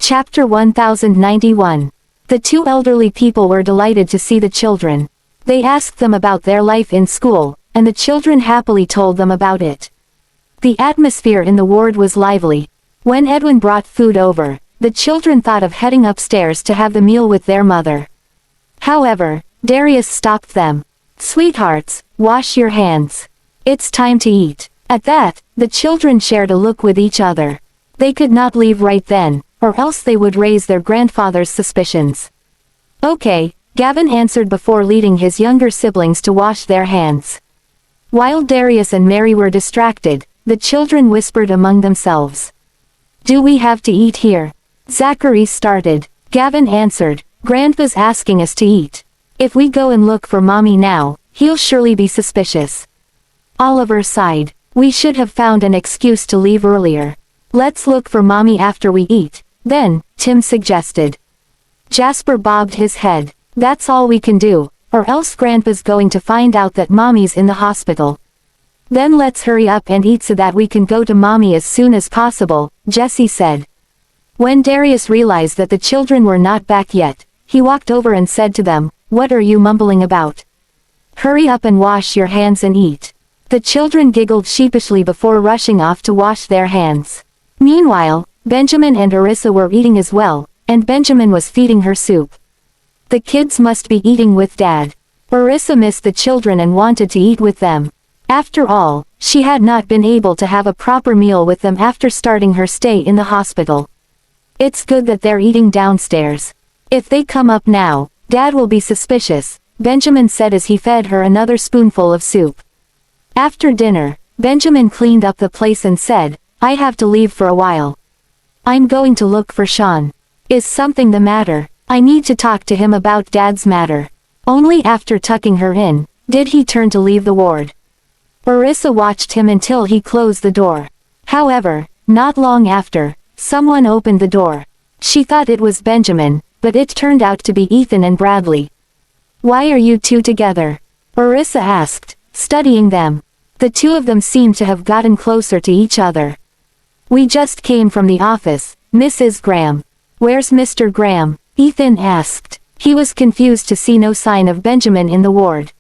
Chapter 1091. The two elderly people were delighted to see the children. They asked them about their life in school, and the children happily told them about it. The atmosphere in the ward was lively. When Edwin brought food over, the children thought of heading upstairs to have the meal with their mother. However, Darius stopped them. "Sweethearts, wash your hands. It's time to eat." At that, the children shared a look with each other. They could not leave right then, or else they would raise their grandfather's suspicions. "Okay," Gavin answered before leading his younger siblings to wash their hands. While Darius and Mary were distracted, the children whispered among themselves. "Do we have to eat here?" Zachary started. Gavin answered, "Grandpa's asking us to eat. If we go and look for Mommy now, he'll surely be suspicious." Oliver sighed. "We should have found an excuse to leave earlier. Let's look for Mommy after we eat, then," Tim suggested. Jasper bobbed his head. "That's all we can do, or else Grandpa's going to find out that Mommy's in the hospital. Then let's hurry up and eat so that we can go to Mommy as soon as possible," Jesse said. When Darius realized that the children were not back yet, he walked over and said to them, "What are you mumbling about? Hurry up and wash your hands and eat." The children giggled sheepishly before rushing off to wash their hands. Meanwhile, Benjamin and Arissa were eating as well, and Benjamin was feeding her soup. The kids must be eating with Dad. Arissa missed the children and wanted to eat with them. After all, she had not been able to have a proper meal with them after starting her stay in the hospital. "It's good that they're eating downstairs. If they come up now, Dad will be suspicious," Benjamin said as he fed her another spoonful of soup. After dinner, Benjamin cleaned up the place and said, "I have to leave for a while. I'm going to look for Sean. Is something the matter? I need to talk to him about Dad's matter." Only after tucking her in, did he turn to leave the ward. Arissa watched him until he closed the door. However, not long after, someone opened the door. She thought it was Benjamin, but it turned out to be Ethan and Bradley. "Why are you two together?" Arissa asked, studying them. The two of them seemed to have gotten closer to each other. "We just came from the office, Mrs. Graham." "Where's Mr. Graham?" Ethan asked. He was confused to see no sign of Benjamin in the ward.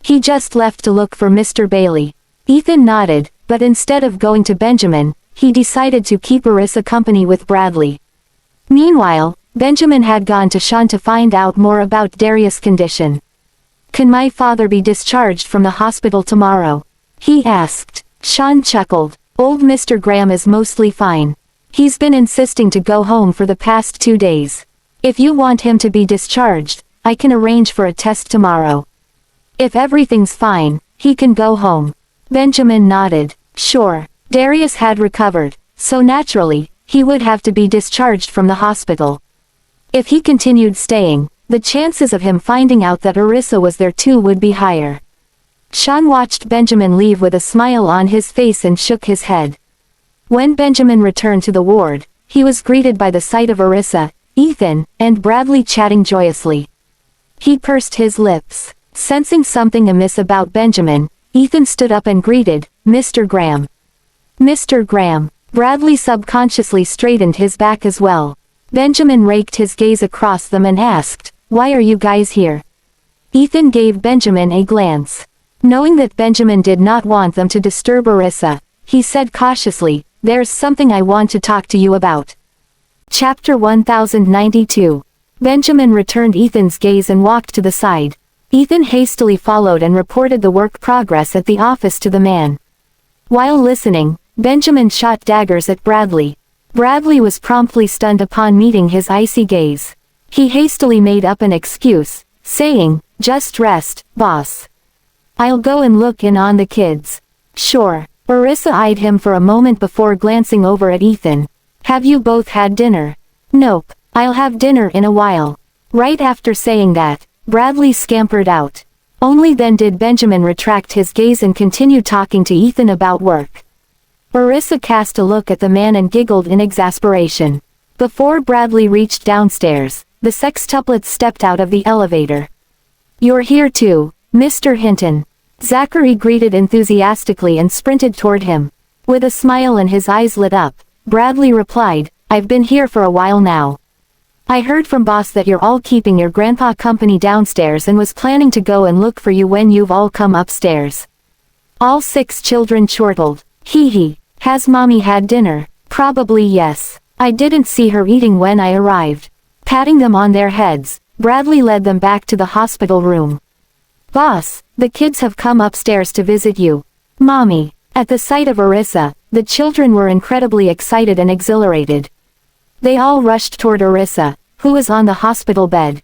"He just left to look for Mr. Bailey." Ethan nodded, but instead of going to Benjamin, he decided to keep Arissa company with Bradley. Meanwhile, Benjamin had gone to Sean to find out more about Darius' condition. "Can my father be discharged from the hospital tomorrow?" he asked. Sean chuckled. "Old Mr. Graham is mostly fine. He's been insisting to go home for the past 2 days. If you want him to be discharged, I can arrange for a test tomorrow. If everything's fine, he can go home." Benjamin nodded. Sure. Darius had recovered, so naturally, he would have to be discharged from the hospital. If he continued staying, the chances of him finding out that Arissa was there too would be higher. Sean watched Benjamin leave with a smile on his face and shook his head. When Benjamin returned to the ward, he was greeted by the sight of Arissa, Ethan, and Bradley chatting joyously. He pursed his lips. Sensing something amiss about Benjamin, Ethan stood up and greeted, "Mr. Graham." "Mr. Graham." Bradley subconsciously straightened his back as well. Benjamin raked his gaze across them and asked, "Why are you guys here?" Ethan gave Benjamin a glance. Knowing that Benjamin did not want them to disturb Arissa, he said cautiously, "There's something I want to talk to you about." Chapter 1092. Benjamin returned Ethan's gaze and walked to the side. Ethan hastily followed and reported the work progress at the office to the man. While listening, Benjamin shot daggers at Bradley. Bradley was promptly stunned upon meeting his icy gaze. He hastily made up an excuse, saying, "Just rest, boss. I'll go and look in on the kids." "Sure." Arissa eyed him for a moment before glancing over at Ethan. "Have you both had dinner?" "Nope. I'll have dinner in a while." Right after saying that, Bradley scampered out. Only then did Benjamin retract his gaze and continue talking to Ethan about work. Arissa cast a look at the man and giggled in exasperation. Before Bradley reached downstairs, the sextuplets stepped out of the elevator. "You're here too, Mr. Hinton." Zachary greeted enthusiastically and sprinted toward him. With a smile and his eyes lit up, Bradley replied, I've been here for a while now. I heard from boss that you're all keeping your grandpa company downstairs and was planning to go and look for you when you've all come upstairs. All 6 children chortled. Hee hee. Has mommy had dinner? Probably yes. I didn't see her eating when I arrived. Patting them on their heads, Bradley led them back to the hospital room. Boss, the kids have come upstairs to visit you. Mommy. At the sight of Arissa, the children were incredibly excited and exhilarated. They all rushed toward Arissa, who was on the hospital bed.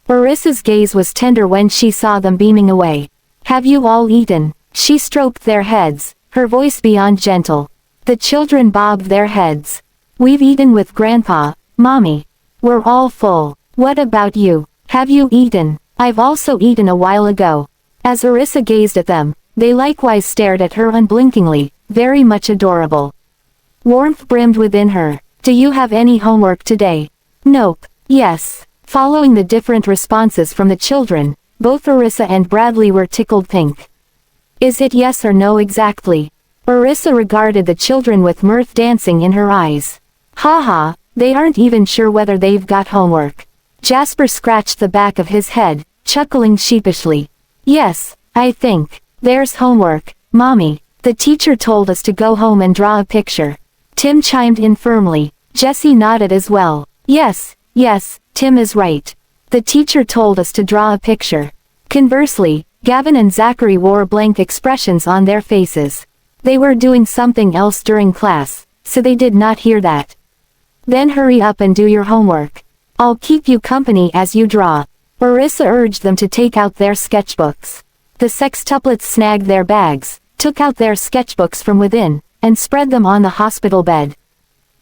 Arissa's gaze was tender when she saw them beaming away. Have you all eaten? She stroked their heads, her voice beyond gentle. The children bobbed their heads. We've eaten with Grandpa, Mommy. We're all full. What about you? Have you eaten? I've also eaten a while ago. As Arissa gazed at them, they likewise stared at her unblinkingly, very much adorable. Warmth brimmed within her. Do you have any homework today? Nope. Yes. Following the different responses from the children, both Arissa and Bradley were tickled pink. Is it yes or no exactly? Arissa regarded the children with mirth dancing in her eyes. Haha, they aren't even sure whether they've got homework. Jasper scratched the back of his head, chuckling sheepishly. Yes, I think. There's homework, Mommy. The teacher told us to go home and draw a picture. Tim chimed in firmly. Jessie nodded as well. Yes, Tim is right. The teacher told us to draw a picture. Conversely, Gavin and Zachary wore blank expressions on their faces. They were doing something else during class, so they did not hear that. Then hurry up and do your homework. I'll keep you company as you draw. Arissa urged them to take out their sketchbooks. The sextuplets snagged their bags, took out their sketchbooks from within, and spread them on the hospital bed.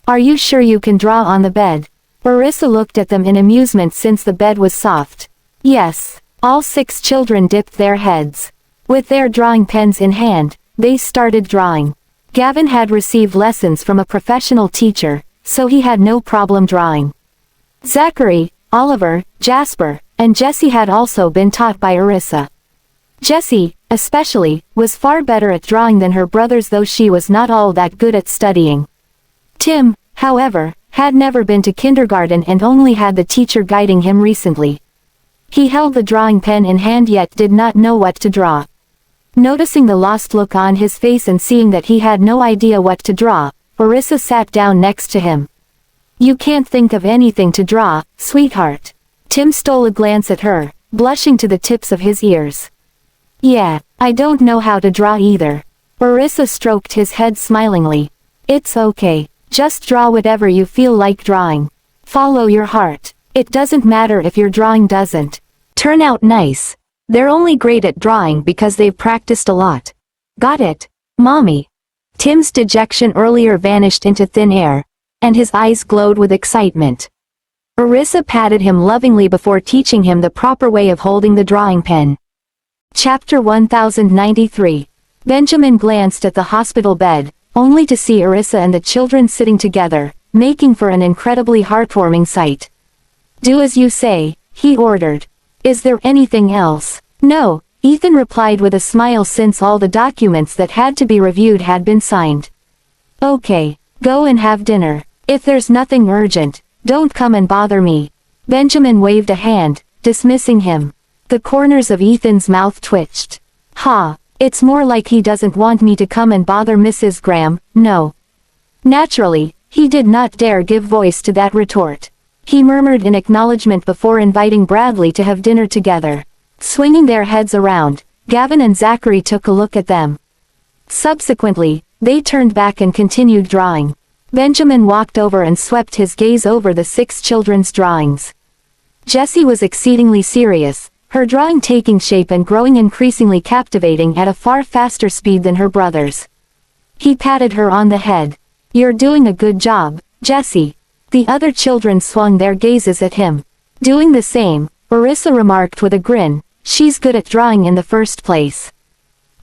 Are you sure you can draw on the bed? Arissa looked at them in amusement since the bed was soft. Yes. All 6 children dipped their heads. With their drawing pens in hand, they started drawing. Gavin had received lessons from a professional teacher, so he had no problem drawing. Zachary, Oliver, Jasper, and Jessie had also been taught by Arissa. Jessie, especially, was far better at drawing than her brothers, though she was not all that good at studying. Tim, however, had never been to kindergarten and only had the teacher guiding him recently. He held the drawing pen in hand yet did not know what to draw. Noticing the lost look on his face and seeing that he had no idea what to draw, Arissa sat down next to him. You can't think of anything to draw, sweetheart. Tim stole a glance at her, blushing to the tips of his ears. Yeah, I don't know how to draw either. Arissa stroked his head smilingly. It's okay. Just draw whatever you feel like drawing. Follow your heart. It doesn't matter if your drawing doesn't turn out nice. They're only great at drawing because they've practiced a lot. Got it, Mommy? Tim's dejection earlier vanished into thin air, and his eyes glowed with excitement. Arissa patted him lovingly before teaching him the proper way of holding the drawing pen. Chapter 1093. Benjamin glanced at the hospital bed, only to see Arissa and the children sitting together, making for an incredibly heartwarming sight. Do as you say, he ordered. Is there anything else? No, Ethan replied with a smile since all the documents that had to be reviewed had been signed. Okay, go and have dinner. If there's nothing urgent, don't come and bother me. Benjamin waved a hand, dismissing him. The corners of Ethan's mouth twitched. It's more like he doesn't want me to come and bother Mrs. Graham, no. Naturally, he did not dare give voice to that retort. He murmured in acknowledgement before inviting Bradley to have dinner together. Swinging their heads around, Gavin and Zachary took a look at them. Subsequently, they turned back and continued drawing. Benjamin walked over and swept his gaze over the 6 children's drawings. Jessie was exceedingly serious, her drawing taking shape and growing increasingly captivating at a far faster speed than her brothers. He patted her on the head. You're doing a good job, Jessie. The other children swung their gazes at him. Doing the same, Arissa remarked with a grin, she's good at drawing in the first place.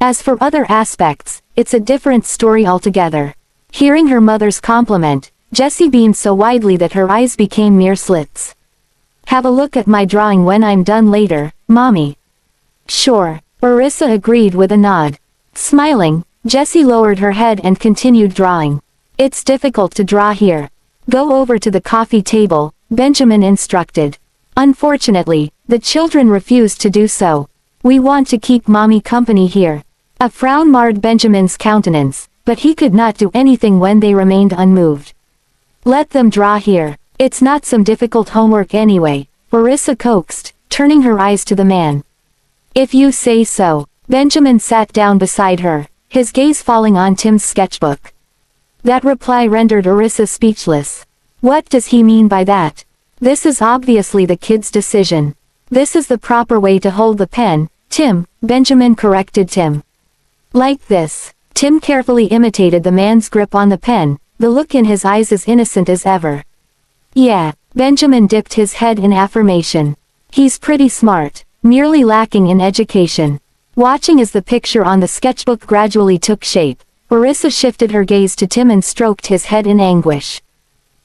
As for other aspects, it's a different story altogether. Hearing her mother's compliment, Jessie beamed so widely that her eyes became mere slits. Have a look at my drawing when I'm done later, Mommy. Sure, Arissa agreed with a nod. Smiling, Jessie lowered her head and continued drawing. It's difficult to draw here. Go over to the coffee table, Benjamin instructed. Unfortunately, the children refused to do so. We want to keep mommy company here. A frown marred Benjamin's countenance, but he could not do anything when they remained unmoved. Let them draw here. It's not some difficult homework anyway, Orissa coaxed, turning her eyes to the man. If you say so. Benjamin sat down beside her, his gaze falling on Tim's sketchbook. That reply rendered Orissa speechless. What does he mean by that? This is obviously the kid's decision. This is the proper way to hold the pen, Tim, Benjamin corrected Tim. Like this. Tim carefully imitated the man's grip on the pen, the look in his eyes as innocent as ever. Yeah, Benjamin dipped his head in affirmation. He's pretty smart, merely lacking in education. Watching as the picture on the sketchbook gradually took shape, Orissa shifted her gaze to Tim and stroked his head in anguish.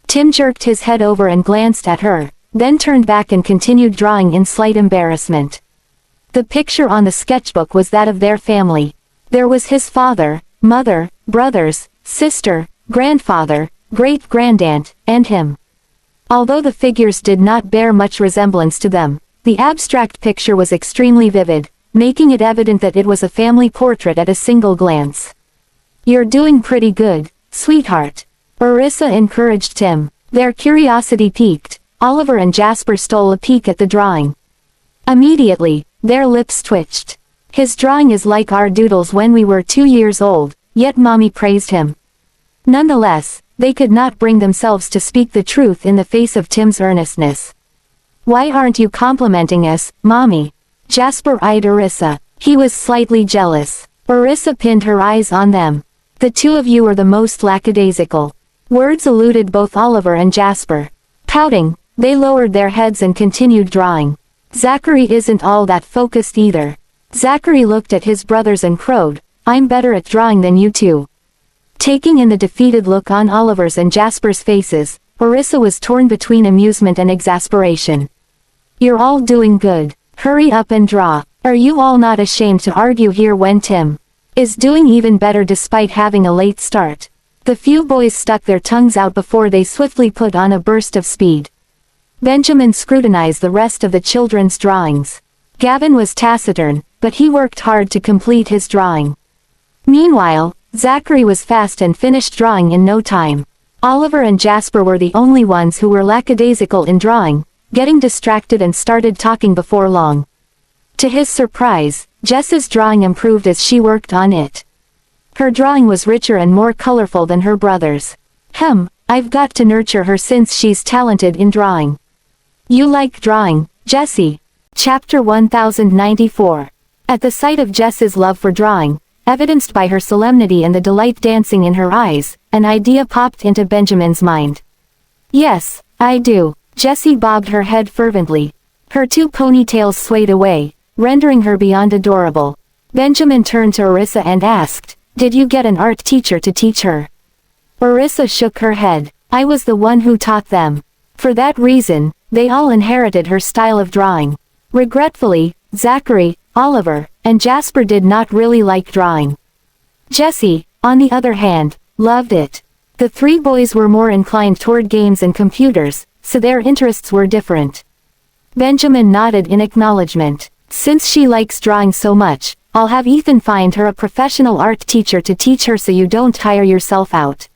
Tim jerked his head over and glanced at her, then turned back and continued drawing in slight embarrassment. The picture on the sketchbook was that of their family. There was his father, mother, brothers, sister, grandfather, great-grandaunt, and him. Although the figures did not bear much resemblance to them, the abstract picture was extremely vivid, making it evident that it was a family portrait at a single glance. You're doing pretty good, sweetheart. Orissa encouraged Tim. Their curiosity piqued, Oliver and Jasper stole a peek at the drawing. Immediately, their lips twitched. His drawing is like our doodles when we were 2 years old, yet mommy praised him. Nonetheless, they could not bring themselves to speak the truth in the face of Tim's earnestness. Why aren't you complimenting us, mommy? Jasper eyed Orissa. He was slightly jealous. Orissa pinned her eyes on them. The two of you are the most lackadaisical. Words eluded both Oliver and Jasper. Pouting, they lowered their heads and continued drawing. Zachary isn't all that focused either. Zachary looked at his brothers and crowed, I'm better at drawing than you two. Taking in the defeated look on Oliver's and Jasper's faces, Orissa was torn between amusement and exasperation. You're all doing good. Hurry up and draw. Are you all not ashamed to argue here when Tim is doing even better despite having a late start? The few boys stuck their tongues out before they swiftly put on a burst of speed. Benjamin scrutinized the rest of the children's drawings. Gavin was taciturn, but he worked hard to complete his drawing. Meanwhile, Zachary was fast and finished drawing in no time. Oliver and Jasper were the only ones who were lackadaisical in drawing, getting distracted and started talking before long. To his surprise, Jess's drawing improved as she worked on it. Her drawing was richer and more colorful than her brother's. I've got to nurture her since she's talented in drawing. You like drawing, Jessie? Chapter 1094. At the sight of Jess's love for drawing, evidenced by her solemnity and the delight dancing in her eyes, an idea popped into Benjamin's mind. Yes, I do. Jessie bobbed her head fervently. Her two ponytails swayed away, rendering her beyond adorable. Benjamin turned to Orissa and asked, Did you get an art teacher to teach her? Orissa shook her head. I was the one who taught them. For that reason, they all inherited her style of drawing. Regretfully, Zachary, Oliver, and Jasper did not really like drawing. Jessie, on the other hand, loved it. The three boys were more inclined toward games and computers, so their interests were different. Benjamin nodded in acknowledgement. Since she likes drawing so much, I'll have Ethan find her a professional art teacher to teach her so you don't tire yourself out.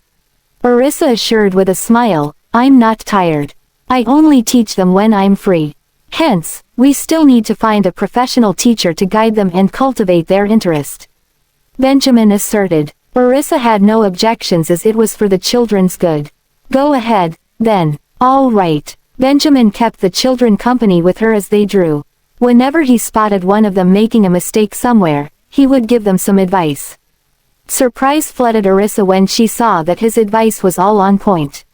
Orissa assured with a smile, I'm not tired. I only teach them when I'm free. Hence, we still need to find a professional teacher to guide them and cultivate their interest. Benjamin asserted. Orissa had no objections as it was for the children's good. Go ahead, then. All right. Benjamin kept the children company with her as they drew. Whenever he spotted one of them making a mistake somewhere, he would give them some advice. Surprise flooded Orissa when she saw that his advice was all on point.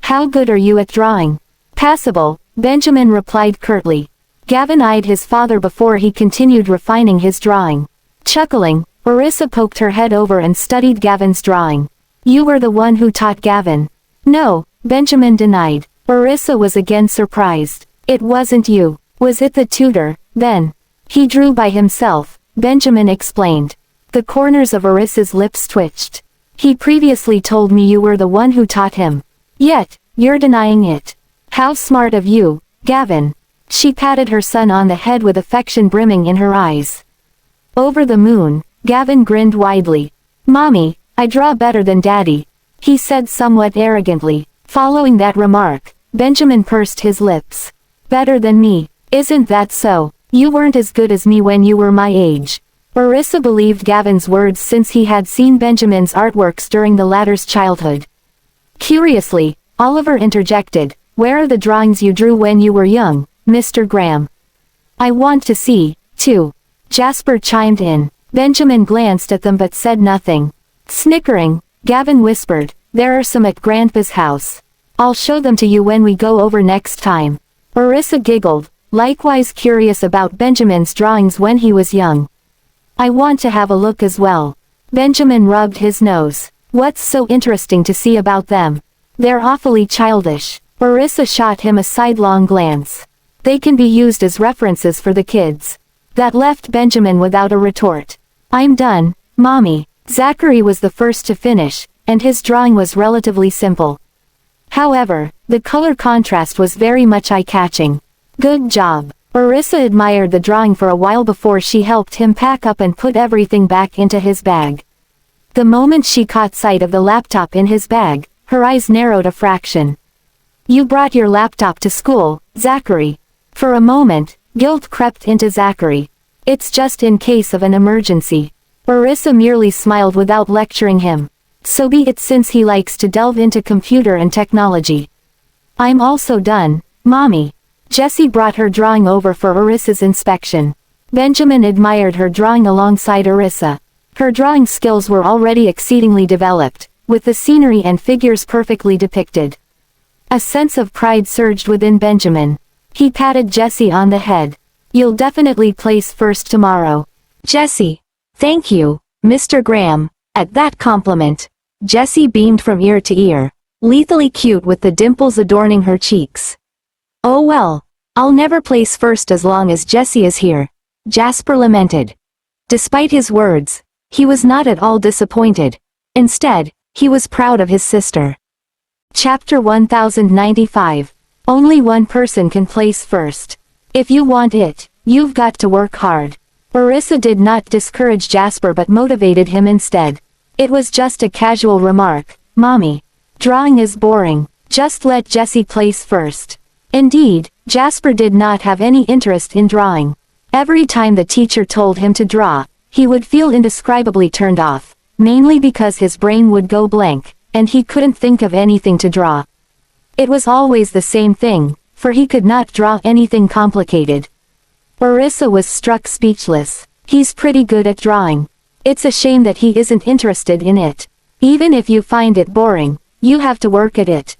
How good are you at drawing? Passable, Benjamin replied curtly. Gavin eyed his father before he continued refining his drawing. Chuckling, Orissa poked her head over and studied Gavin's drawing. You were the one who taught Gavin. No, Benjamin denied. Orissa was again surprised. It wasn't you. Was it the tutor, then? He drew by himself, Benjamin explained. The corners of Orissa's lips twitched. He previously told me you were the one who taught him. Yet, you're denying it. How smart of you, Gavin. She patted her son on the head with affection brimming in her eyes. Over the moon, Gavin grinned widely. Mommy, I draw better than Daddy, he said somewhat arrogantly. Following that remark, Benjamin pursed his lips. Better than me, isn't that so? You weren't as good as me when you were my age. Orissa believed Gavin's words since he had seen Benjamin's artworks during the latter's childhood. Curiously, Oliver interjected, where are the drawings you drew when you were young, Mr. Graham? I want to see, too. Jasper chimed in. Benjamin glanced at them but said nothing. Snickering, Gavin whispered, there are some at Grandpa's house. I'll show them to you when we go over next time. Orissa giggled, likewise curious about Benjamin's drawings when he was young. I want to have a look as well. Benjamin rubbed his nose. What's so interesting to see about them? They're awfully childish. Orissa shot him a sidelong glance. They can be used as references for the kids. That left Benjamin without a retort. I'm done, Mommy. Zachary was the first to finish, and his drawing was relatively simple. However, the color contrast was very much eye-catching. Good job. Orissa admired the drawing for a while before she helped him pack up and put everything back into his bag. The moment she caught sight of the laptop in his bag, her eyes narrowed a fraction. You brought your laptop to school, Zachary. For a moment, guilt crept into Zachary. It's just in case of an emergency. Orissa merely smiled without lecturing him. So be it, since he likes to delve into computer and technology. I'm also done, Mommy. Jessie brought her drawing over for Orissa's inspection. Benjamin admired her drawing alongside Orissa. Her drawing skills were already exceedingly developed, with the scenery and figures perfectly depicted. A sense of pride surged within Benjamin. He patted Jessie on the head. You'll definitely place first tomorrow. Jessie. Thank you, Mr. Graham. At that compliment, Jessie beamed from ear to ear, lethally cute with the dimples adorning her cheeks. Oh well, I'll never place first as long as Jessie is here, Jasper lamented. Despite his words, he was not at all disappointed. Instead, he was proud of his sister. Chapter 1095. Only one person can place first. If you want it, you've got to work hard. Orissa did not discourage Jasper but motivated him instead. It was just a casual remark, Mommy. Drawing is boring, just let Jessie place first. Indeed, Jasper did not have any interest in drawing. Every time the teacher told him to draw, he would feel indescribably turned off, mainly because his brain would go blank, and he couldn't think of anything to draw. It was always the same thing, for he could not draw anything complicated. Orissa was struck speechless. He's pretty good at drawing. It's a shame that he isn't interested in it. Even if you find it boring, you have to work at it.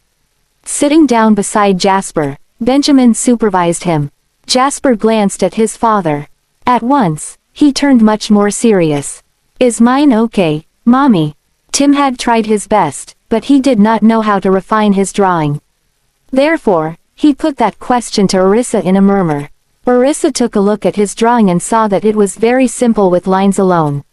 Sitting down beside Jasper, Benjamin supervised him. Jasper glanced at his father. At once, he turned much more serious. Is mine okay, Mommy? Tim had tried his best, but he did not know how to refine his drawing. Therefore, he put that question to Orissa in a murmur. Orissa took a look at his drawing and saw that it was very simple with lines alone.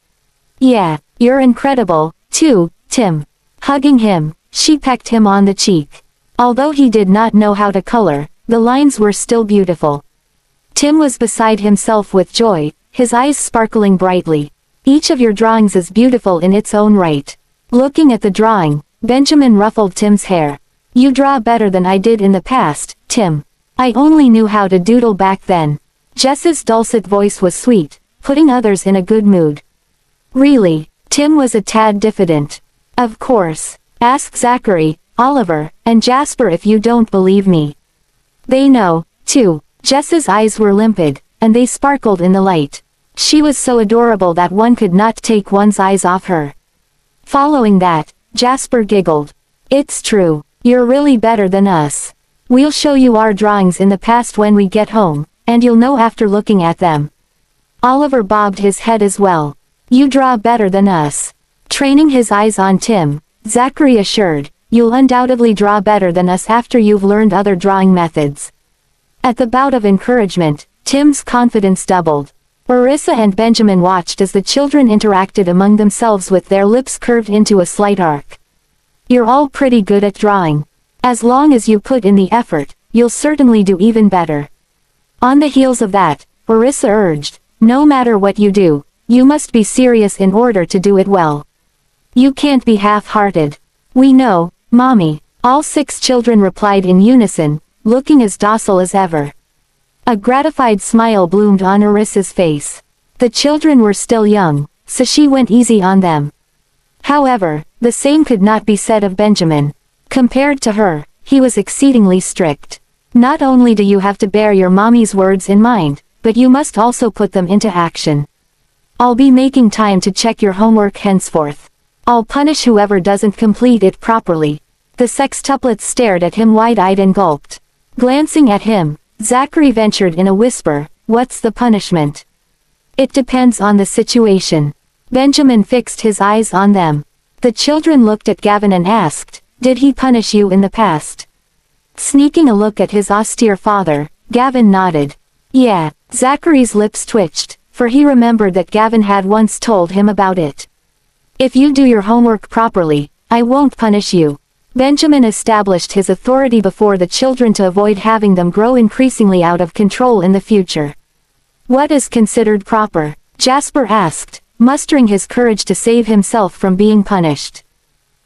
Yeah, you're incredible, too, Tim. Hugging him, she pecked him on the cheek. Although he did not know how to color, the lines were still beautiful. Tim was beside himself with joy, his eyes sparkling brightly. Each of your drawings is beautiful in its own right. Looking at the drawing, Benjamin ruffled Tim's hair. You draw better than I did in the past, Tim. I only knew how to doodle back then. Jess's dulcet voice was sweet, putting others in a good mood. Really, Tim was a tad diffident. Of course. Ask Zachary, Oliver, and Jasper if you don't believe me. They know, too. Jess's eyes were limpid, and they sparkled in the light. She was so adorable that one could not take one's eyes off her. Following that, Jasper giggled. It's true. You're really better than us. We'll show you our drawings in the past when we get home, and you'll know after looking at them. Oliver bobbed his head as well. You draw better than us. Training his eyes on Tim, Zachary assured, you'll undoubtedly draw better than us after you've learned other drawing methods. At the bout of encouragement, Tim's confidence doubled. Orissa and Benjamin watched as the children interacted among themselves with their lips curved into a slight arc. You're all pretty good at drawing. As long as you put in the effort, you'll certainly do even better. On the heels of that, Orissa urged, no matter what you do, you must be serious in order to do it well. You can't be half-hearted. We know, Mommy, all 6 children replied in unison, looking as docile as ever. A gratified smile bloomed on Orissa's face. The children were still young, so she went easy on them. However, the same could not be said of Benjamin. Compared to her, he was exceedingly strict. Not only do you have to bear your mommy's words in mind, but you must also put them into action. I'll be making time to check your homework henceforth. I'll punish whoever doesn't complete it properly. The sextuplets stared at him wide-eyed and gulped. Glancing at him, Zachary ventured in a whisper, what's the punishment? It depends on the situation. Benjamin fixed his eyes on them. The children looked at Gavin and asked, did he punish you in the past? Sneaking a look at his austere father, Gavin nodded. Yeah, Zachary's lips twitched, for he remembered that Gavin had once told him about it. If you do your homework properly, I won't punish you. Benjamin established his authority before the children to avoid having them grow increasingly out of control in the future. What is considered proper? Jasper asked, mustering his courage to save himself from being punished.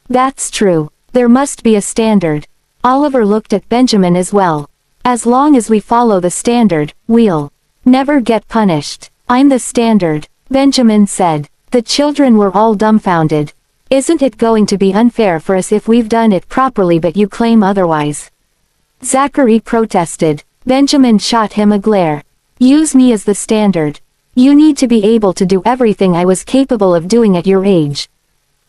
That's true. There must be a standard. Oliver looked at Benjamin as well. As long as we follow the standard, we'll never get punished. I'm the standard, Benjamin said. The children were all dumbfounded. Isn't it going to be unfair for us if we've done it properly but you claim otherwise? Zachary protested. Benjamin shot him a glare. Use me as the standard. You need to be able to do everything I was capable of doing at your age.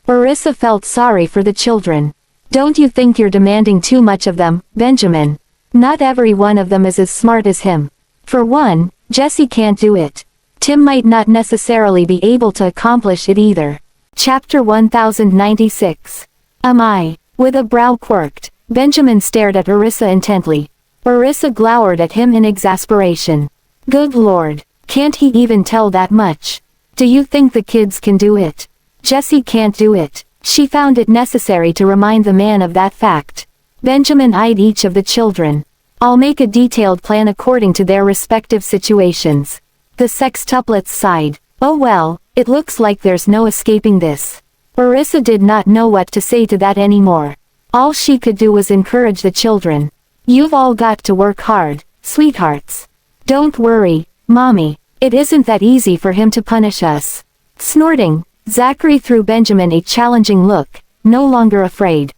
Orissa felt sorry for the children. Don't you think you're demanding too much of them, Benjamin? Not every one of them is as smart as him. For one, Jesse can't do it. Tim might not necessarily be able to accomplish it either. Chapter 1096. Am I? With a brow quirked, Benjamin stared at Orissa intently. Orissa glowered at him in exasperation. Good Lord, can't he even tell that much? Do you think the kids can do it? Jesse can't do it. She found it necessary to remind the man of that fact. Benjamin eyed each of the children. I'll make a detailed plan according to their respective situations. The sextuplets sighed. Oh well, it looks like there's no escaping this. Orissa did not know what to say to that anymore. All she could do was encourage the children. You've all got to work hard, sweethearts. Don't worry, Mommy. It isn't that easy for him to punish us. Snorting, Zachary threw Benjamin a challenging look, no longer afraid.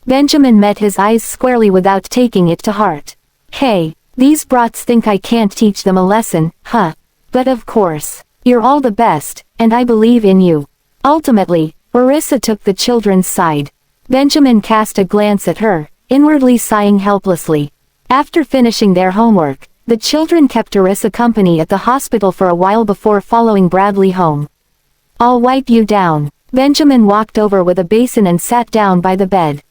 Benjamin met his eyes squarely without taking it to heart. Hey, these brats think I can't teach them a lesson, huh? But of course, you're all the best, and I believe in you. Ultimately, Orissa took the children's side. Benjamin cast a glance at her, inwardly sighing helplessly. After finishing their homework, the children kept Orissa company at the hospital for a while before following Bradley home. I'll wipe you down. Benjamin walked over with a basin and sat down by the bed.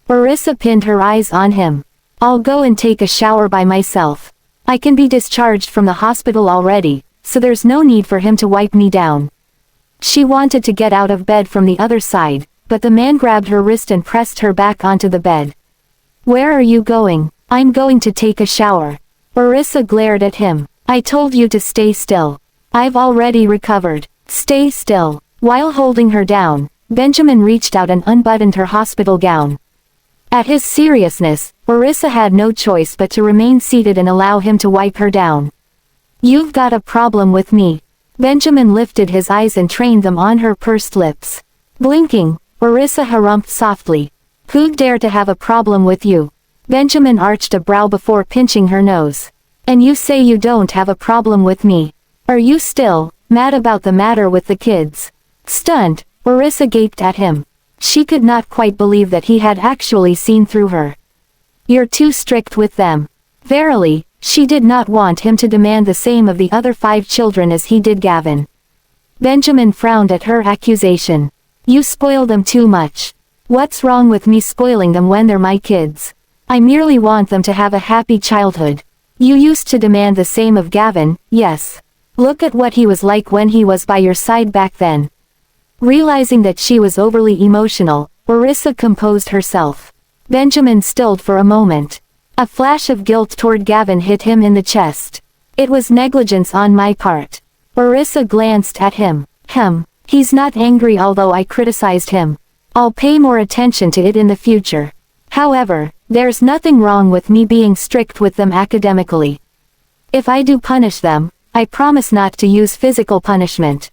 Orissa pinned her eyes on him. I'll go and take a shower by myself. I can be discharged from the hospital already, so there's no need for him to wipe me down. She wanted to get out of bed from the other side, but the man grabbed her wrist and pressed her back onto the bed. Where are you going? I'm going to take a shower. Orissa glared at him. I told you to stay still. I've already recovered. Stay still. While holding her down, Benjamin reached out and unbuttoned her hospital gown. At his seriousness, Orissa had no choice but to remain seated and allow him to wipe her down. You've got a problem with me. Benjamin lifted his eyes and trained them on her pursed lips. Blinking, Orissa harumphed softly. Who'd dare to have a problem with you? Benjamin arched a brow before pinching her nose. And you say you don't have a problem with me. Are you still mad about the matter with the kids? Stunned, Orissa gaped at him. She could not quite believe that he had actually seen through her. You're too strict with them. Verily, she did not want him to demand the same of the other 5 children as he did Gavin. Benjamin frowned at her accusation. You spoil them too much. What's wrong with me spoiling them when they're my kids? I merely want them to have a happy childhood. You used to demand the same of Gavin, yes. Look at what he was like when he was by your side back then. Realizing that she was overly emotional, Orissa composed herself. Benjamin stilled for a moment. A flash of guilt toward Gavin hit him in the chest. It was negligence on my part. Orissa glanced at him. He's not angry although I criticized him. I'll pay more attention to it in the future. However, there's nothing wrong with me being strict with them academically. If I do punish them, I promise not to use physical punishment.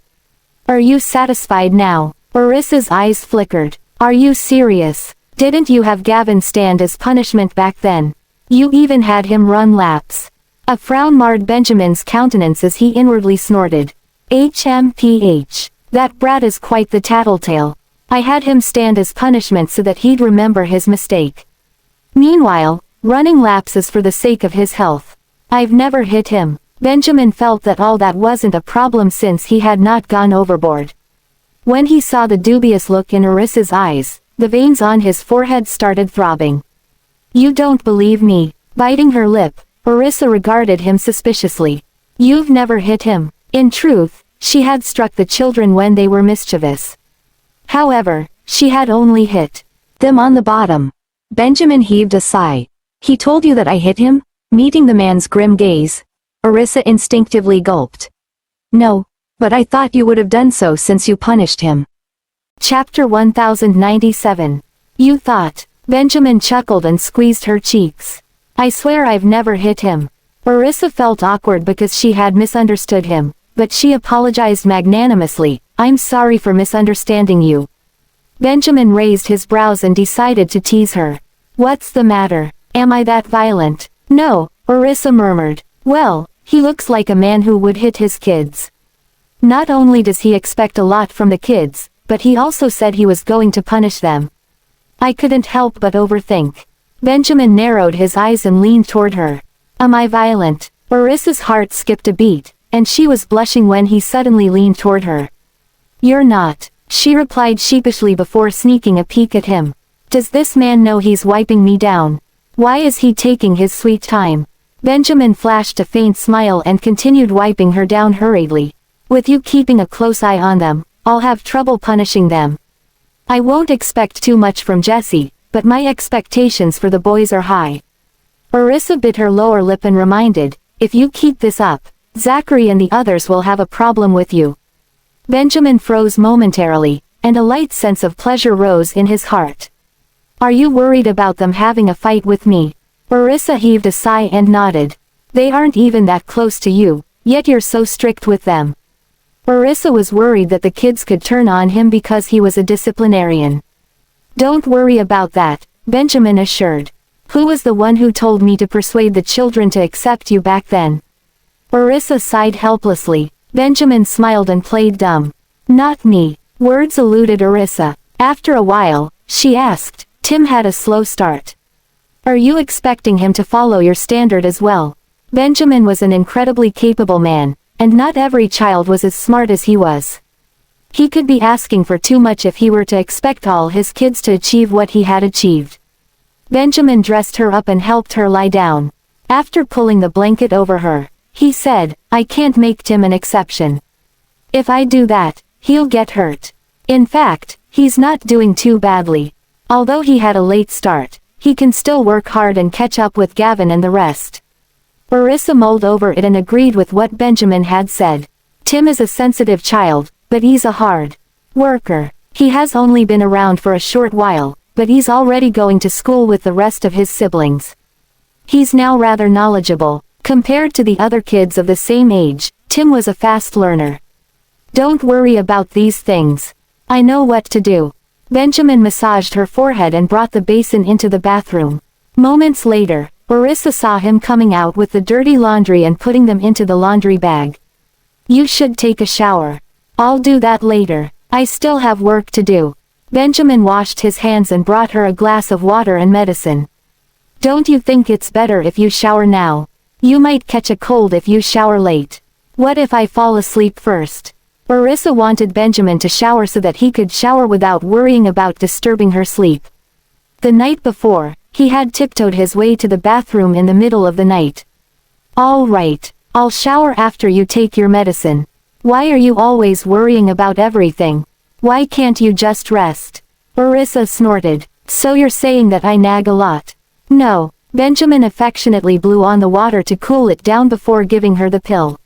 Are you satisfied now? Orissa's eyes flickered. Are you serious? Didn't you have Gavin stand as punishment back then? You even had him run laps. A frown marred Benjamin's countenance as he inwardly snorted. HMPH. That brat is quite the tattletale. I had him stand as punishment so that he'd remember his mistake. Meanwhile, running laps is for the sake of his health. I've never hit him. Benjamin felt that all that wasn't a problem since he had not gone overboard. When he saw the dubious look in Orissa's eyes, the veins on his forehead started throbbing. You don't believe me. Biting her lip, Orissa regarded him suspiciously. You've never hit him. In truth, she had struck the children when they were mischievous. However, she had only hit them on the bottom. Benjamin heaved a sigh. He told you that I hit him? Meeting the man's grim gaze, Orissa instinctively gulped. No, but I thought you would have done so since you punished him. Chapter 1097. You thought. Benjamin chuckled and squeezed her cheeks. I swear I've never hit him. Orissa felt awkward because she had misunderstood him, but she apologized magnanimously. I'm sorry for misunderstanding you. Benjamin raised his brows and decided to tease her. What's the matter? Am I that violent? No, Orissa murmured. Well, he looks like a man who would hit his kids. Not only does he expect a lot from the kids, but he also said he was going to punish them. I couldn't help but overthink. Benjamin narrowed his eyes and leaned toward her. Am I violent? Orissa's heart skipped a beat, and she was blushing when he suddenly leaned toward her. You're not, she replied sheepishly before sneaking a peek at him. Does this man know he's wiping me down? Why is he taking his sweet time? Benjamin flashed a faint smile and continued wiping her down hurriedly. With you keeping a close eye on them, I'll have trouble punishing them. I won't expect too much from Jesse, but my expectations for the boys are high. Orissa bit her lower lip and reminded, if you keep this up, Zachary and the others will have a problem with you. Benjamin froze momentarily, and a light sense of pleasure rose in his heart. Are you worried about them having a fight with me? Orissa heaved a sigh and nodded. They aren't even that close to you, yet you're so strict with them. Orissa was worried that the kids could turn on him because he was a disciplinarian. Don't worry about that, Benjamin assured. Who was the one who told me to persuade the children to accept you back then? Orissa sighed helplessly. Benjamin smiled and played dumb. Not me. Words eluded Orissa. After a while, she asked, Tim had a slow start. Are you expecting him to follow your standard as well? Benjamin was an incredibly capable man, and not every child was as smart as he was. He could be asking for too much if he were to expect all his kids to achieve what he had achieved. Benjamin dressed her up and helped her lie down. After pulling the blanket over her, he said, I can't make Tim an exception. If I do that, he'll get hurt. In fact, he's not doing too badly. Although he had a late start, he can still work hard and catch up with Gavin and the rest. Orissa mulled over it and agreed with what Benjamin had said. Tim is a sensitive child, but he's a hard worker. He has only been around for a short while, but he's already going to school with the rest of his siblings. He's now rather knowledgeable. Compared to the other kids of the same age, Tim was a fast learner. Don't worry about these things. I know what to do. Benjamin massaged her forehead and brought the basin into the bathroom. Moments later, Orissa saw him coming out with the dirty laundry and putting them into the laundry bag. You should take a shower. I'll do that later. I still have work to do. Benjamin washed his hands and brought her a glass of water and medicine. Don't you think it's better if you shower now? You might catch a cold if you shower late. What if I fall asleep first? Orissa wanted Benjamin to shower so that he could shower without worrying about disturbing her sleep. The night before, he had tiptoed his way to the bathroom in the middle of the night. All right, I'll shower after you take your medicine. Why are you always worrying about everything? Why can't you just rest? Orissa snorted. So you're saying that I nag a lot? No. Benjamin affectionately blew on the water to cool it down before giving her the pill.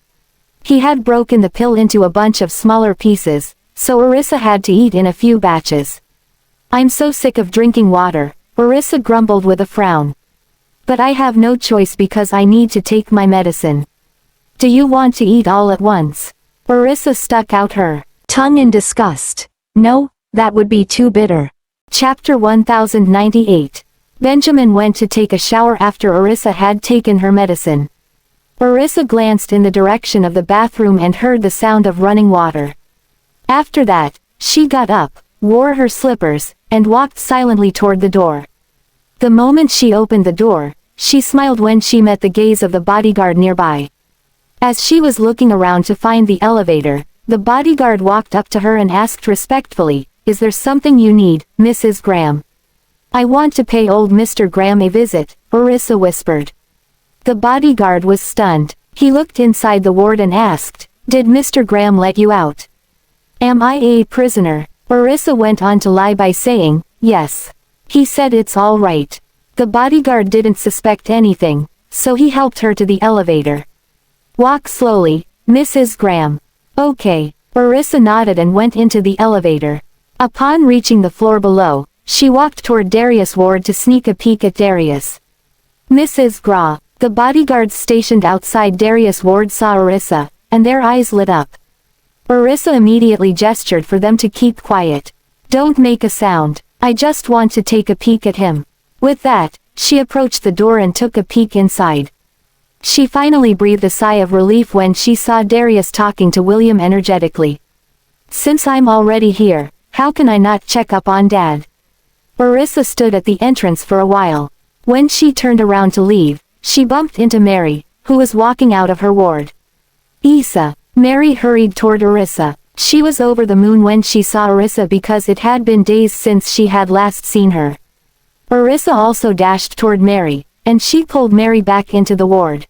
He had broken the pill into a bunch of smaller pieces, so Orissa had to eat in a few batches. I'm so sick of drinking water, Orissa grumbled with a frown. But I have no choice because I need to take my medicine. Do you want to eat all at once? Orissa stuck out her tongue in disgust. No, that would be too bitter. Chapter 1098. Benjamin went to take a shower after Orissa had taken her medicine. Orissa glanced in the direction of the bathroom and heard the sound of running water. After that, she got up, wore her slippers, and walked silently toward the door. The moment she opened the door, she smiled when she met the gaze of the bodyguard nearby. As she was looking around to find the elevator, the bodyguard walked up to her and asked respectfully, "Is there something you need, Mrs. Graham?" "I want to pay old Mr. Graham a visit," Orissa whispered. The bodyguard was stunned. He looked inside the ward and asked, "Did Mr. Graham let you out?" "Am I a prisoner?" Orissa went on to lie by saying, "Yes." He said it's all right. The bodyguard didn't suspect anything, so he helped her to the elevator. "Walk slowly, Mrs. Graham." "Okay." Orissa nodded and went into the elevator. Upon reaching the floor below, she walked toward Darius' ward to sneak a peek at Darius. "Mrs. Grah." The bodyguards stationed outside Darius' ward saw Orissa, and their eyes lit up. Orissa immediately gestured for them to keep quiet. "Don't make a sound. I just want to take a peek at him." With that, she approached the door and took a peek inside. She finally breathed a sigh of relief when she saw Darius talking to William energetically. "Since I'm already here, how can I not check up on Dad?" Orissa stood at the entrance for a while. When she turned around to leave, she bumped into Mary, who was walking out of her ward. "Isa." Mary hurried toward Orissa. She was over the moon when she saw Orissa because it had been days since she had last seen her. Orissa also dashed toward Mary, and she pulled Mary back into the ward.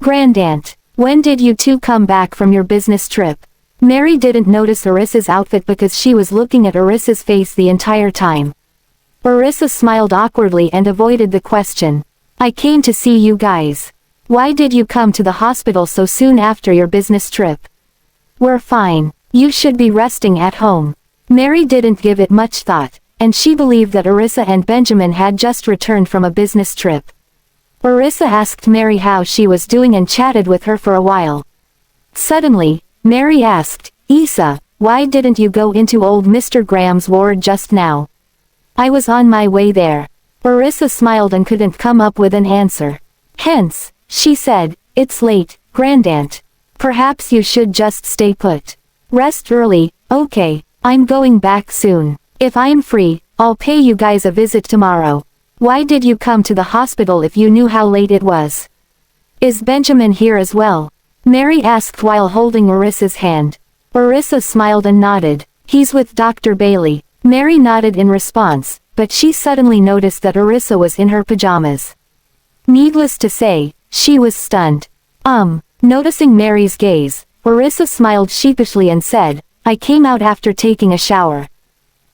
"Grandaunt, when did you two come back from your business trip?" Mary didn't notice Orissa's outfit because she was looking at Orissa's face the entire time. Orissa smiled awkwardly and avoided the question. "I came to see you guys. Why did you come to the hospital so soon after your business trip?" "We're fine. You should be resting at home." Mary didn't give it much thought, and she believed that Orissa and Benjamin had just returned from a business trip. Orissa asked Mary how she was doing and chatted with her for a while. Suddenly, Mary asked, "Isa, why didn't you go into old Mr. Graham's ward just now?" "I was on my way there." Orissa smiled and couldn't come up with an answer. "Hence," she said, "it's late, Grandaunt. Perhaps you should just stay put. Rest early." "Okay, I'm going back soon. If I'm free, I'll pay you guys a visit tomorrow." "Why did you come to the hospital if you knew how late it was?" "Is Benjamin here as well?" Mary asked while holding Orissa's hand. Orissa smiled and nodded. "He's with Dr. Bailey." Mary nodded in response, but she suddenly noticed that Orissa was in her pajamas. Needless to say, she was stunned. Noticing Mary's gaze, Orissa smiled sheepishly and said, "I came out after taking a shower.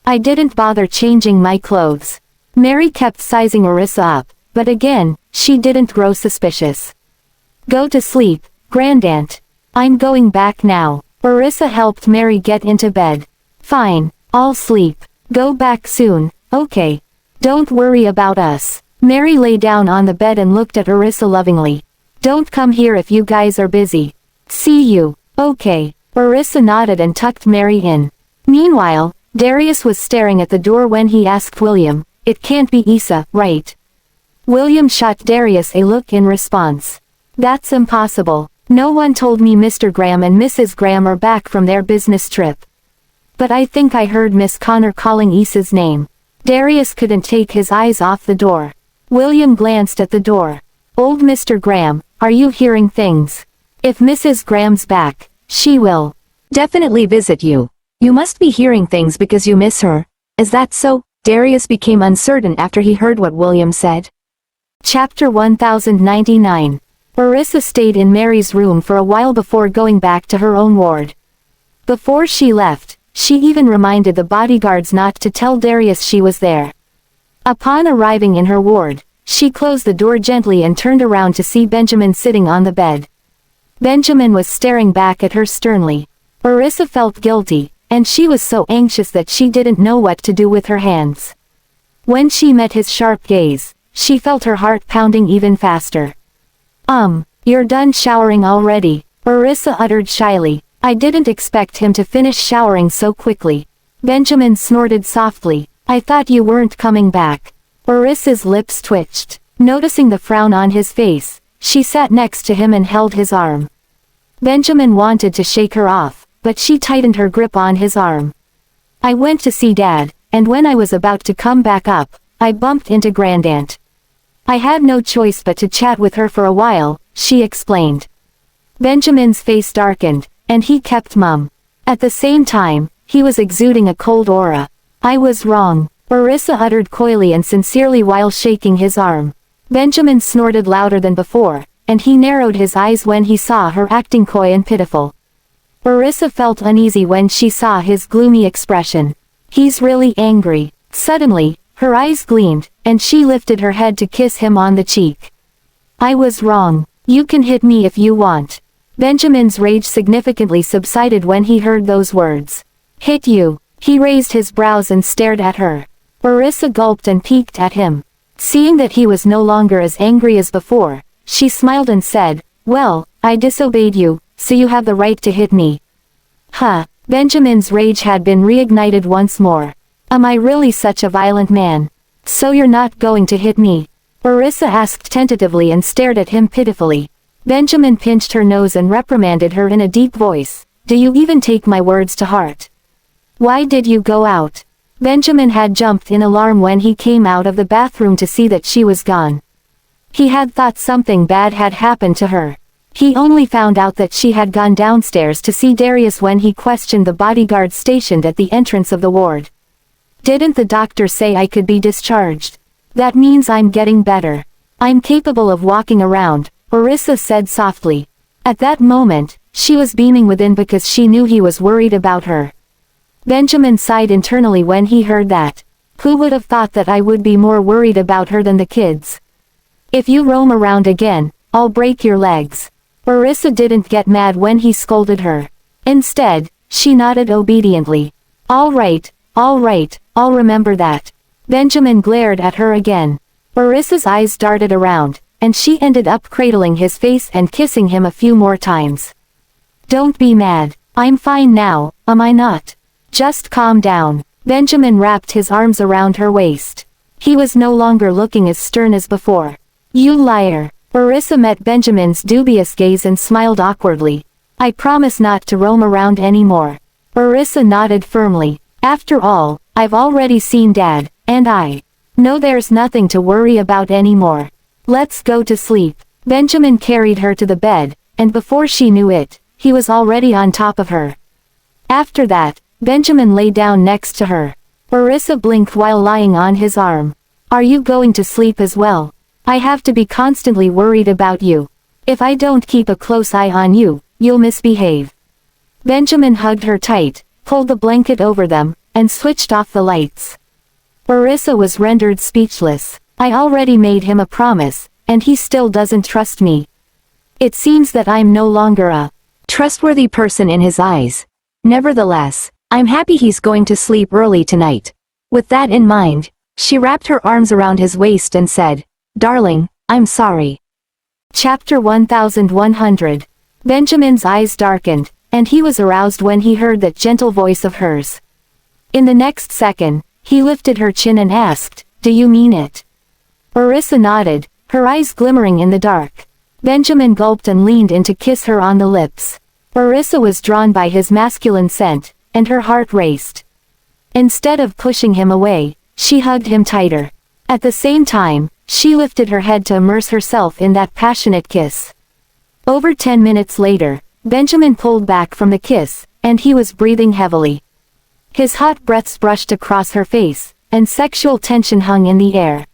I didn't bother changing my clothes." Mary kept sizing Orissa up, but again, she didn't grow suspicious. "Go to sleep, Grandaunt. I'm going back now." Orissa helped Mary get into bed. "Fine, I'll sleep. Go back soon, okay? Don't worry about us." Mary lay down on the bed and looked at Orissa lovingly. "Don't come here if you guys are busy." "See you." "Okay." Orissa nodded and tucked Mary in. Meanwhile, Darius was staring at the door when he asked William, "It can't be Isa, right?" William shot Darius a look in response. "That's impossible. No one told me Mr. Graham and Mrs. Graham are back from their business trip. But I think I heard Miss Connor calling Isa's name." Darius couldn't take his eyes off the door. William glanced at the door. "Old Mr. Graham, are you hearing things? If Mrs. Graham's back, she will definitely visit you. You must be hearing things because you miss her. Is that so?" Darius became uncertain after he heard what William said. Chapter 1099. Orissa stayed in Mary's room for a while before going back to her own ward. Before she left, she even reminded the bodyguards not to tell Darius she was there. Upon arriving in her ward, she closed the door gently and turned around to see Benjamin sitting on the bed. Benjamin was staring back at her sternly. Orissa felt guilty, and she was so anxious that she didn't know what to do with her hands. When she met his sharp gaze, she felt her heart pounding even faster. You're done showering already, Orissa uttered shyly. I didn't expect him to finish showering so quickly. Benjamin snorted softly. I thought you weren't coming back. Orissa's lips twitched. Noticing the frown on his face, she sat next to him and held his arm. Benjamin wanted to shake her off, but she tightened her grip on his arm. I went to see Dad, and when I was about to come back up, I bumped into Grandaunt. I had no choice but to chat with her for a while, she explained. Benjamin's face darkened, and he kept mum. At the same time, he was exuding a cold aura. I was wrong, Orissa uttered coyly and sincerely while shaking his arm. Benjamin snorted louder than before, and he narrowed his eyes when he saw her acting coy and pitiful. Orissa felt uneasy when she saw his gloomy expression. He's really angry. Suddenly, her eyes gleamed, and she lifted her head to kiss him on the cheek. I was wrong. You can hit me if you want. Benjamin's rage significantly subsided when he heard those words. Hit you? He raised his brows and stared at her. Orissa gulped and peeked at him. Seeing that he was no longer as angry as before, she smiled and said, well, I disobeyed you, so you have the right to hit me. Huh, Benjamin's rage had been reignited once more. Am I really such a violent man? So you're not going to hit me? Orissa asked tentatively and stared at him pitifully. Benjamin pinched her nose and reprimanded her in a deep voice. Do you even take my words to heart? Why did you go out? Benjamin had jumped in alarm when he came out of the bathroom to see that she was gone. He had thought something bad had happened to her. He only found out that she had gone downstairs to see Darius when he questioned the bodyguard stationed at the entrance of the ward. Didn't the doctor say I could be discharged? That means I'm getting better. I'm capable of walking around, Orissa said softly. At that moment, she was beaming within because she knew he was worried about her. Benjamin sighed internally when he heard that. Who would have thought that I would be more worried about her than the kids? If you roam around again, I'll break your legs. Orissa didn't get mad when he scolded her. Instead, she nodded obediently. All right, I'll remember that. Benjamin glared at her again. Orissa's eyes darted around, and she ended up cradling his face and kissing him a few more times. Don't be mad. I'm fine now, am I not? Just calm down. Benjamin wrapped his arms around her waist. He was no longer looking as stern as before. You liar. Orissa met Benjamin's dubious gaze and smiled awkwardly. I promise not to roam around anymore. Orissa nodded firmly. After all, I've already seen Dad, and I know there's nothing to worry about anymore. Let's go to sleep. Benjamin carried her to the bed, and before she knew it, he was already on top of her. After that, Benjamin lay down next to her. Orissa blinked while lying on his arm. Are you going to sleep as well? I have to be constantly worried about you. If I don't keep a close eye on you, you'll misbehave. Benjamin hugged her tight, pulled the blanket over them, and switched off the lights. Orissa was rendered speechless. I already made him a promise, and he still doesn't trust me. It seems that I'm no longer a trustworthy person in his eyes. Nevertheless, I'm happy he's going to sleep early tonight. With that in mind, she wrapped her arms around his waist and said, Darling, I'm sorry. Chapter 1100. Benjamin's eyes darkened, and he was aroused when he heard that gentle voice of hers. In the next second, he lifted her chin and asked, Do you mean it? Orissa nodded, her eyes glimmering in the dark. Benjamin gulped and leaned in to kiss her on the lips. Orissa was drawn by his masculine scent, and her heart raced. Instead of pushing him away, she hugged him tighter. At the same time, she lifted her head to immerse herself in that passionate kiss. Over 10 minutes later, Benjamin pulled back from the kiss, and he was breathing heavily. His hot breaths brushed across her face, and sexual tension hung in the air.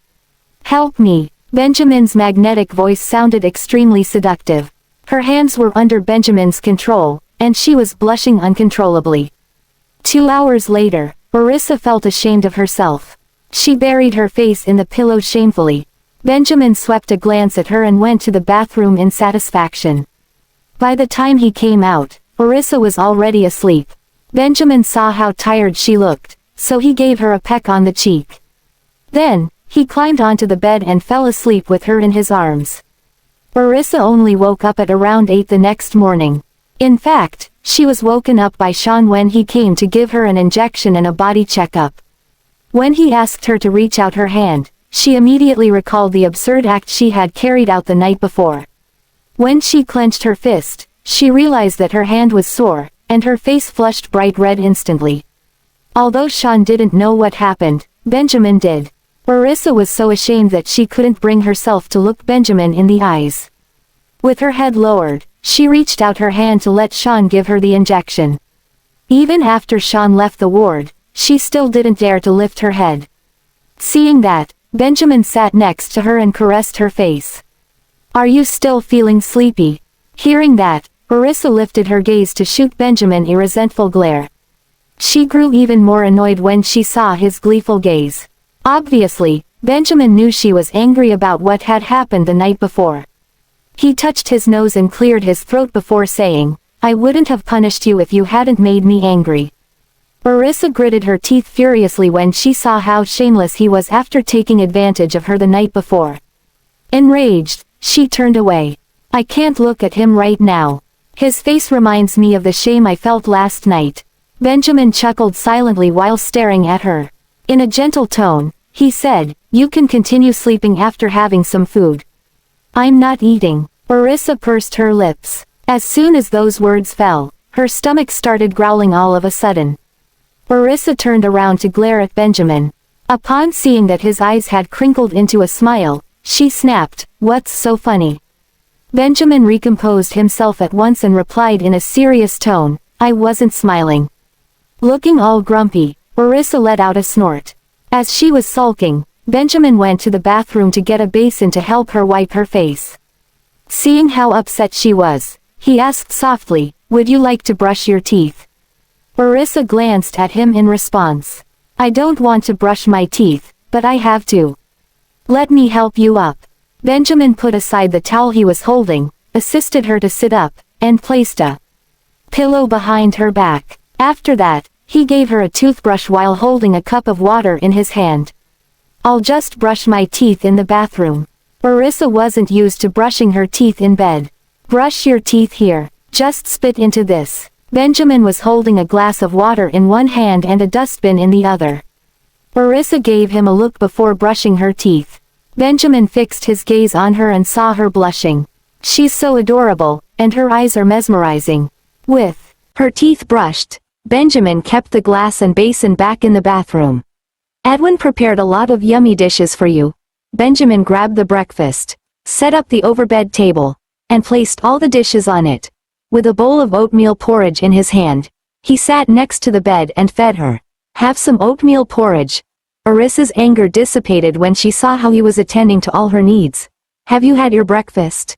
Help me. Benjamin's magnetic voice sounded extremely seductive. Her hands were under Benjamin's control, and she was blushing uncontrollably. 2 hours later, Orissa felt ashamed of herself. She buried her face in the pillow shamefully. Benjamin swept a glance at her and went to the bathroom in satisfaction. By the time he came out, Orissa was already asleep. Benjamin saw how tired she looked, so he gave her a peck on the cheek. Then, he climbed onto the bed and fell asleep with her in his arms. Orissa only woke up at around 8 the next morning. In fact, she was woken up by Sean when he came to give her an injection and a body checkup. When he asked her to reach out her hand, she immediately recalled the absurd act she had carried out the night before. When she clenched her fist, she realized that her hand was sore, and her face flushed bright red instantly. Although Sean didn't know what happened, Benjamin did. Orissa was so ashamed that she couldn't bring herself to look Benjamin in the eyes. With her head lowered, she reached out her hand to let Sean give her the injection. Even after Sean left the ward, she still didn't dare to lift her head. Seeing that, Benjamin sat next to her and caressed her face. "Are you still feeling sleepy?" Hearing that, Orissa lifted her gaze to shoot Benjamin a resentful glare. She grew even more annoyed when she saw his gleeful gaze. Obviously, Benjamin knew she was angry about what had happened the night before. He touched his nose and cleared his throat before saying, "I wouldn't have punished you if you hadn't made me angry." Orissa gritted her teeth furiously when she saw how shameless he was after taking advantage of her the night before. Enraged, she turned away. "I can't look at him right now. His face reminds me of the shame I felt last night." Benjamin chuckled silently while staring at her. In a gentle tone, he said, "You can continue sleeping after having some food." "I'm not eating." Orissa pursed her lips. As soon as those words fell, her stomach started growling all of a sudden. Orissa turned around to glare at Benjamin. Upon seeing that his eyes had crinkled into a smile, she snapped, "What's so funny?" Benjamin recomposed himself at once and replied in a serious tone, "I wasn't smiling." Looking all grumpy, Orissa let out a snort. As she was sulking, Benjamin went to the bathroom to get a basin to help her wipe her face. Seeing how upset she was, he asked softly, "Would you like to brush your teeth?" Orissa glanced at him in response. "I don't want to brush my teeth, but I have to." "Let me help you up." Benjamin put aside the towel he was holding, assisted her to sit up, and placed a pillow behind her back. After that, he gave her a toothbrush while holding a cup of water in his hand. "I'll just brush my teeth in the bathroom." Orissa wasn't used to brushing her teeth in bed. "Brush your teeth here. Just spit into this." Benjamin was holding a glass of water in one hand and a dustbin in the other. Orissa gave him a look before brushing her teeth. Benjamin fixed his gaze on her and saw her blushing. "She's so adorable, and her eyes are mesmerizing." With her teeth brushed, Benjamin kept the glass and basin back in the bathroom. "Edwin prepared a lot of yummy dishes for you." Benjamin grabbed the breakfast, set up the overbed table, and placed all the dishes on it. With a bowl of oatmeal porridge in his hand, he sat next to the bed and fed her. "Have some oatmeal porridge." Orissa's anger dissipated when she saw how he was attending to all her needs. "Have you had your breakfast?"